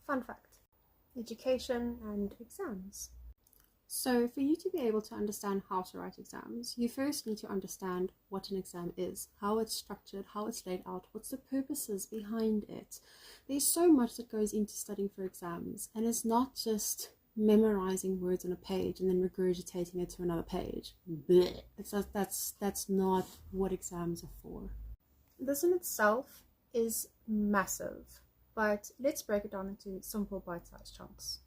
Fun fact: education and exams. So, for you to be able to understand how to write exams, you first need to understand what an exam is, how it's structured, how it's laid out, what's the purposes behind it. There's so much that goes into studying for exams, and it's not just memorizing words on a page and then regurgitating it to another page. Blech. That's not what exams are for. This in itself is massive, but let's break it down into simple bite-sized chunks.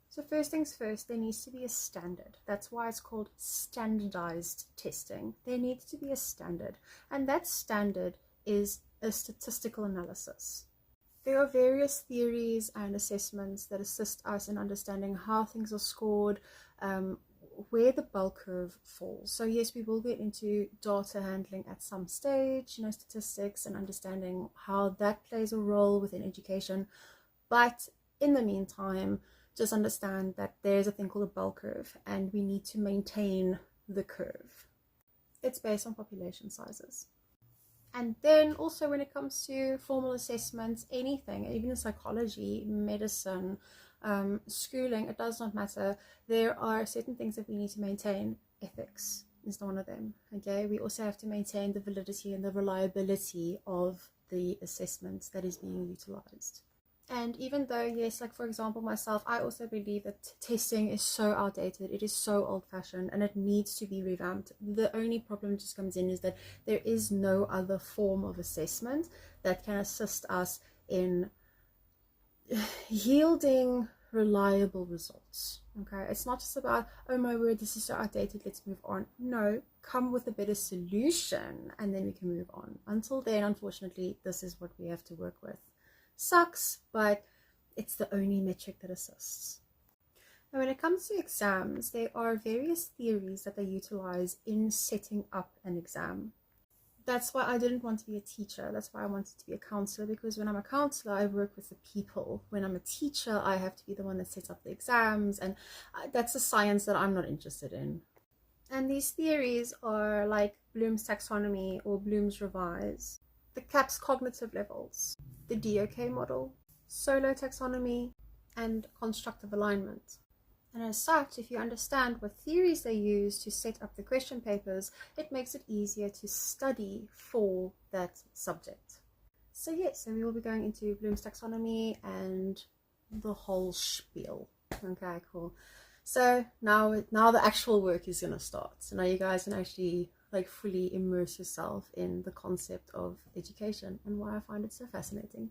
So first things first, there needs to be a standard. That's why it's called standardized testing. There needs to be a standard, and that standard is a statistical analysis. There are various theories and assessments that assist us in understanding how things are scored, where the bell curve falls. So yes, we will get into data handling at some stage, statistics and understanding how that plays a role within education. But in the meantime, just understand that there's a thing called a bell curve, and we need to maintain the curve. It's based on population sizes. And then also when it comes to formal assessments, anything, even in psychology, medicine, schooling, it does not matter. There are certain things that we need to maintain. Ethics is one of them. Okay, we also have to maintain the validity and the reliability of the assessments that is being utilized. And even though, yes, like for example, myself, I also believe that testing is so outdated, it is so old-fashioned, and it needs to be revamped. The only problem just comes in is that there is no other form of assessment that can assist us in yielding reliable results. Okay, it's not just about, oh my word, this is so outdated, let's move on. No, come with a better solution, and then we can move on. Until then, unfortunately, this is what we have to work with. Sucks, but it's the only metric that assists. Now, when it comes to exams, there are various theories that they utilize in setting up an exam. That's why I didn't want to be a teacher. That's why I wanted to be a counselor, because when I'm a counselor, I work with the people. When I'm a teacher, I have to be the one that sets up the exams, and that's a science that I'm not interested in. And these theories are like Bloom's taxonomy or Bloom's revise, the CAPS cognitive levels, the DOK model, solo taxonomy, and constructive alignment. And as such, if you understand what theories they use to set up the question papers, it makes it easier to study for that subject. So yes, so we will be going into Bloom's taxonomy and the whole spiel. Okay, cool. So now the actual work is going to start. So now you guys can actually fully immerse yourself in the concept of education and why I find it so fascinating.